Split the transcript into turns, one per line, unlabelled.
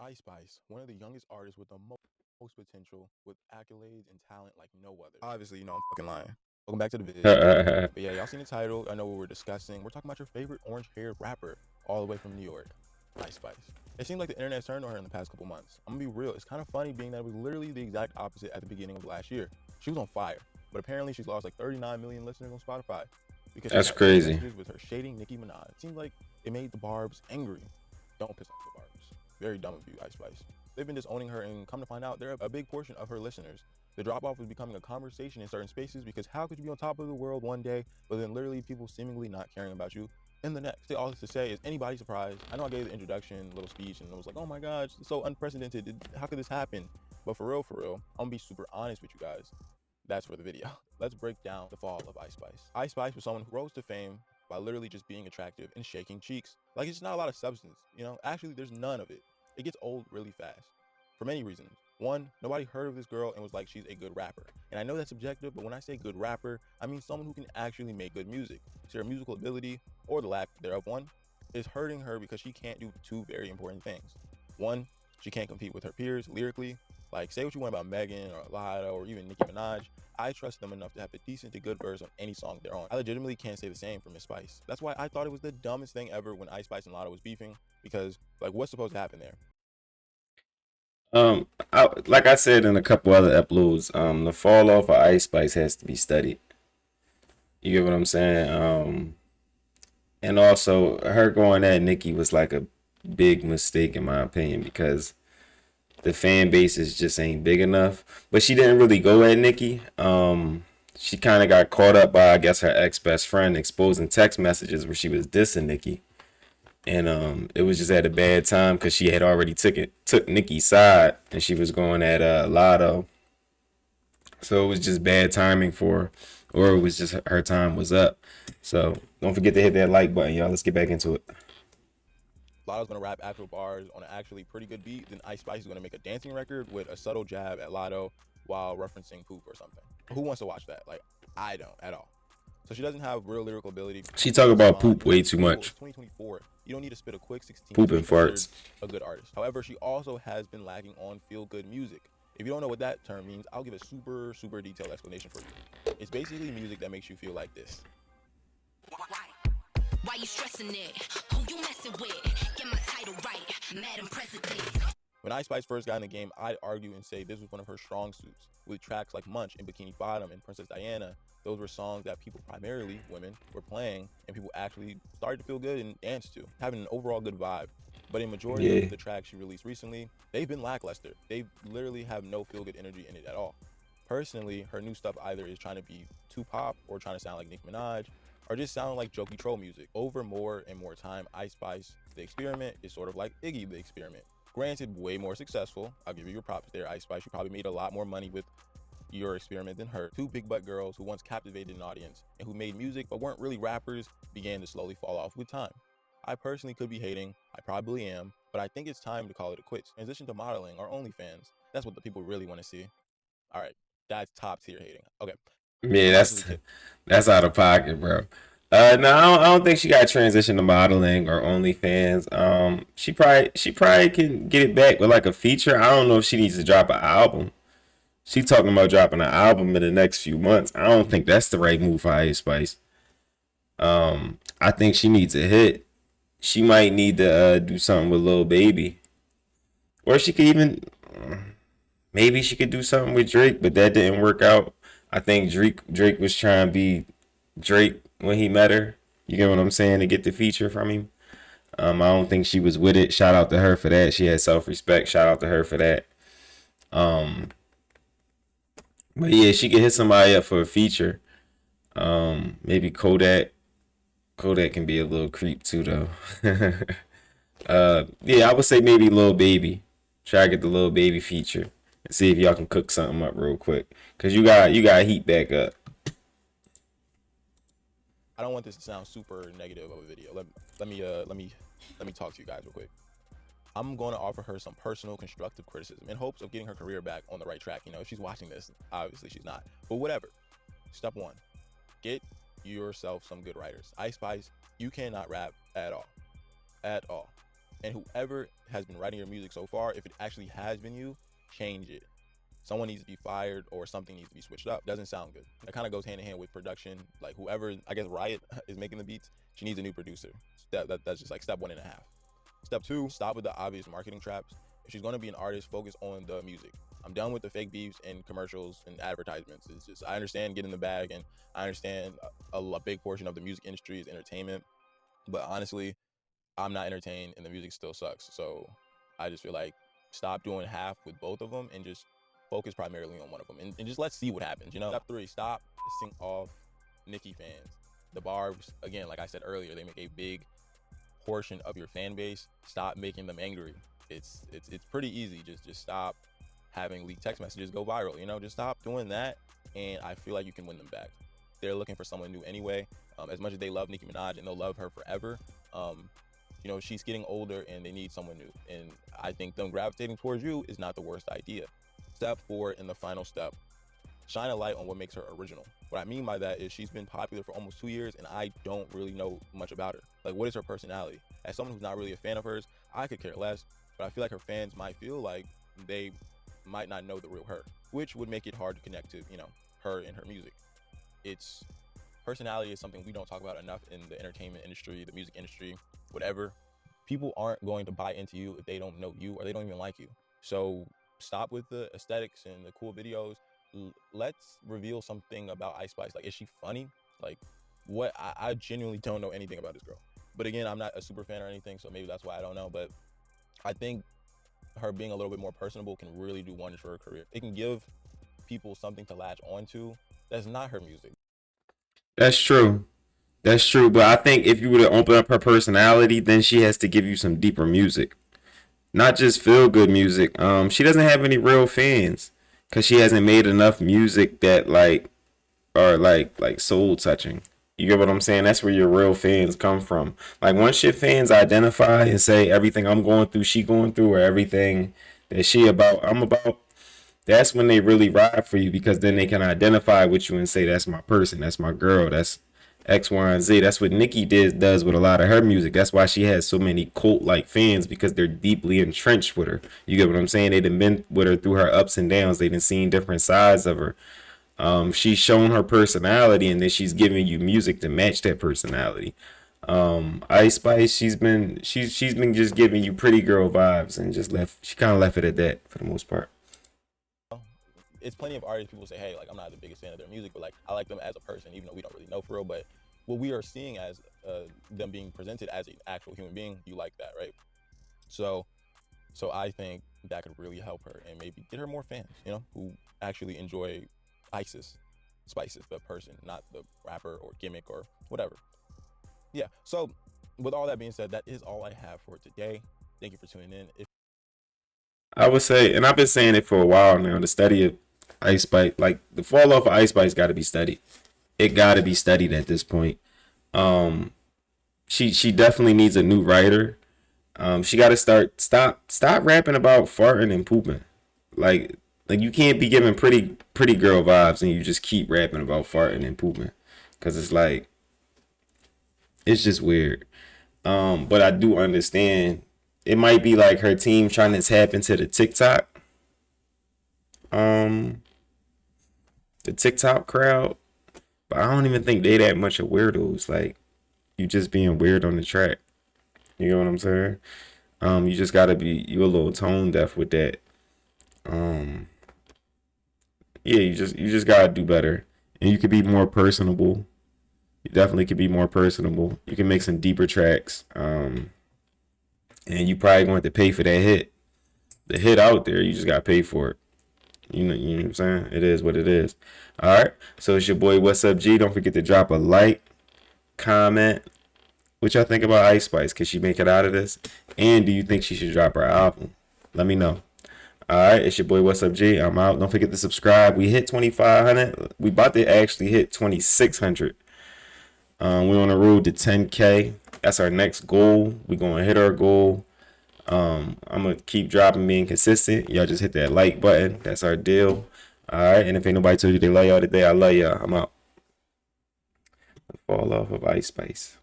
Ice Spice, one of the youngest artists with the most potential, with accolades and talent like no other. Obviously, I'm fucking lying. Welcome back to the vid. But yeah, y'all seen the title. I know what we're discussing. We're talking about your favorite orange-haired rapper, all the way from New York, Ice Spice. It seems like the internet's turned on her in the past couple months. I'm gonna be real. It's kind of funny being that it was literally the exact opposite at the beginning of last year. She was on fire, but apparently she's lost like 39 million listeners on Spotify because she
That's
had text
crazy.
messages with her shading Nicki Minaj. It seemed like it made the Barbs angry. Don't piss off the Barbs. Very dumb of you, Ice Spice. They've been disowning her, and come to find out, they're a big portion of her listeners. The drop off was becoming a conversation in certain spaces because how could you be on top of the world one day, but then literally people seemingly not caring about you in the next? All this to say, is anybody surprised? I know I gave the introduction, little speech, and I was like, oh my God, it's so unprecedented. How could this happen? But for real, I'm gonna be super honest with you guys. That's for the video. Let's break down the fall of Ice Spice. Ice Spice was someone who rose to fame by literally just being attractive and shaking cheeks. Like, it's not a lot of substance. Actually, there's none of it. It gets old really fast for many reasons. One, nobody heard of this girl and was like, she's a good rapper. And I know that's subjective, but when I say good rapper, I mean someone who can actually make good music. So her musical ability, or the lack thereof one, is hurting her because she can't do two very important things. One, she can't compete with her peers lyrically. Like, say what you want about Megan or Lada or even Nicki Minaj, I trust them enough to have a decent to good verse on any song they're on. I legitimately can't say the same for Miss Spice. That's why I thought it was the dumbest thing ever when Ice Spice and Lada was beefing, because, like, what's supposed to happen there?
Like I said in a couple other uploads, the fall off of Ice Spice has to be studied. You get what I'm saying? And also her going at Nicki was like a big mistake in my opinion because the fan bases just ain't big enough. But she didn't really go at Nicki. She kind of got caught up by I guess her ex best friend exposing text messages where she was dissing Nicki. And it was just at a bad time because she had already took Nicki's side and she was going at Lotto. So it was just bad timing for her, or it was just her time was up. So don't forget to hit that like button, y'all. Let's get back into it.
Lada's gonna rap actual bars on an actually pretty good beat, then Ice Spice is gonna make a dancing record with a subtle jab at Lotto while referencing poop or something. Who wants to watch that? Like, I don't at all. So she doesn't have real lyrical ability.
She
Which
talk
is
about
fine.
poop way too
People,
much.
it's 2024. You don't need to spit a quick 16
Poop
to
and
be considered
farts.
a good artist. However, she also has been lacking on feel good music. If you don't know what that term means, I'll give a super detailed explanation for you. It's basically music that makes you feel like this.
Why you stressing it? Who you messing with? Get my title right, Madam President.
When Ice Spice first got in the game, I'd argue and say this was one of her strong suits. With tracks like Munch and Bikini Bottom and Princess Diana, those were songs that people, primarily women, were playing and people actually started to feel good and dance to, having an overall good vibe. But in majority
Yeah.
of the tracks she released recently, they've been lackluster. They literally have no feel good energy in it at all. Personally, her new stuff either is trying to be too pop or trying to sound like Nicki Minaj or just sound like jokey troll music. Over more and more time, Ice Spice, the experiment, is sort of like Iggy, the experiment. Granted, way more successful. I'll give you your props there, Ice Spice. You probably made a lot more money with your experiment than her. Two big butt girls who once captivated an audience and who made music but weren't really rappers began to slowly fall off with time. I personally could be hating, I probably am, but I think it's time to call it a quits. Transition to modeling or OnlyFans. That's what the people really want to see. All right, that's top tier hating. Okay,
Yeah,
Ice Spice was a kid.
that's out of pocket, bro. No, I don't think she got to transition to modeling or OnlyFans. She probably can get it back with like a feature. I don't know if she needs to drop an album. She talking about dropping an album in the next few months. I don't think that's the right move for Ice Spice. I think she needs a hit. She might need to do something with Lil Baby, or she could even maybe she could do something with Drake, but that didn't work out. I think Drake was trying to be Drake when he met her. You get what I'm saying? To get the feature from him. I don't think she was with it. Shout out to her for that. She had self respect. Shout out to her for that. Um, but yeah, she could hit somebody up for a feature. Maybe Kodak. Kodak can be a little creep too, though. Yeah, I would say maybe Lil Baby. Try to get the Lil Baby feature and see if y'all can cook something up real quick. Cause you got heat back up.
I don't want this to sound super negative of a video. Let me talk to you guys real quick. I'm going to offer her some personal constructive criticism in hopes of getting her career back on the right track. If she's watching this, obviously she's not. But whatever. Step one, get yourself some good writers. Ice Spice, you cannot rap at all. At all. And whoever has been writing your music so far, if it actually has been you, change it. Someone needs to be fired or something needs to be switched up. Doesn't sound good. That kind of goes hand in hand with production. Like whoever, I guess Riot is making the beats, she needs a new producer. That's just like step 1.5. Step 2, stop with the obvious marketing traps. If she's going to be an artist, focus on the music. I'm done with the fake beefs and commercials and advertisements. It's just, I understand getting the bag, and I understand a big portion of the music industry is entertainment. But honestly, I'm not entertained and the music still sucks. So I just feel like stop doing half with both of them and just focus primarily on one of them. And just let's see what happens, you know? Step 3, stop pissing off Nicki fans. The Barbs, again, like I said earlier, they make a big portion of your fan base. Stop making them angry. It's pretty easy. Just stop having leaked text messages go viral, you know? Just stop doing that, and I feel like you can win them back. They're looking for someone new anyway. As much as they love Nicki Minaj and they'll love her forever, you know, she's getting older and they need someone new. And I think them gravitating towards you is not the worst idea. Step 4, and the final step, shine a light on what makes her original. What I mean by that is she's been popular for almost 2 years and I don't really know much about her. Like, what is her personality? As someone who's not really a fan of hers, I could care less, but I feel like her fans might feel like they might not know the real her, which would make it hard to connect to, you know, her and her music. It's personality is something we don't talk about enough in the entertainment industry, the music industry, whatever. People aren't going to buy into you if they don't know you or they don't even like you. So stop with the aesthetics and the cool videos. Let's reveal something about Ice Spice. Like, is she funny? Like, what? I genuinely don't know anything about this girl. But again, I'm not a super fan or anything, so maybe that's why I don't know. But I think her being a little bit more personable can really do wonders for her career. It can give people something to latch onto that's not her music.
That's true. That's true. But I think if you were to open up her personality, then she has to give you some deeper music, not just feel good music. She doesn't have any real fans because she hasn't made enough music that like are like soul touching. You get what I'm saying? That's where your real fans come from. Like, once your fans identify and say everything I'm going through, she going through, or everything that she about, I'm about, that's when they really ride for you, because then they can identify with you and say, that's my person, that's my girl, that's X, Y, and Z. That's what Nicki does with a lot of her music. That's why she has so many cult like fans, because they're deeply entrenched with her. You get what I'm saying? They done been with her through her ups and downs. They done seen different sides of her. She's shown her personality, and then she's giving you music to match that personality. Ice Spice, she's been just giving you pretty girl vibes, and she kind of left it at that for the most part.
It's plenty of artists, people say, hey, like, I'm not the biggest fan of their music, but like, I like them as a person, even though we don't really know for real. But what we are seeing as them being presented as an actual human being, you like that, right? So I think that could really help her and maybe get her more fans, you know, who actually enjoy Spices, the person, not the rapper or gimmick or whatever. Yeah. So with all that being said, that is all I have for today. Thank you for tuning in.
I would say, and I've been saying it for a while now, the study of Ice Spice, like the fall off of Ice Spice, got to be studied. It got to be studied at this point. She definitely needs a new writer. She got to stop rapping about farting and pooping. Like you can't be giving pretty girl vibes and you just keep rapping about farting and pooping, because it's like, it's just weird. But I do understand it might be like her team trying to tap into the TikTok crowd, but I don't even think they that much of weirdos. Like, you just being weird on the track. You know what I'm saying? You just gotta be, you a little tone deaf with that. Yeah, you just gotta do better, and you could be more personable. You definitely could be more personable. You can make some deeper tracks, and you probably going to pay for that hit. The hit out there, you just gotta pay for it. You know what I'm saying? It is what it is. All right. So it's your boy, What's Up G. Don't forget to drop a like, comment, what y'all think about Ice Spice. Could she make it out of this? And do you think she should drop her album? Let me know. All right. It's your boy, What's Up G. I'm out. Don't forget to subscribe. We hit 2,500. We about to actually hit 2,600. We're on the road to 10K. That's our next goal. We're going to hit our goal. I'm going to keep dropping, being consistent. Y'all just hit that like button. That's our deal. All right. And if ain't nobody told you they love y'all today, I love y'all. I'm out. Fall off of Ice Spice.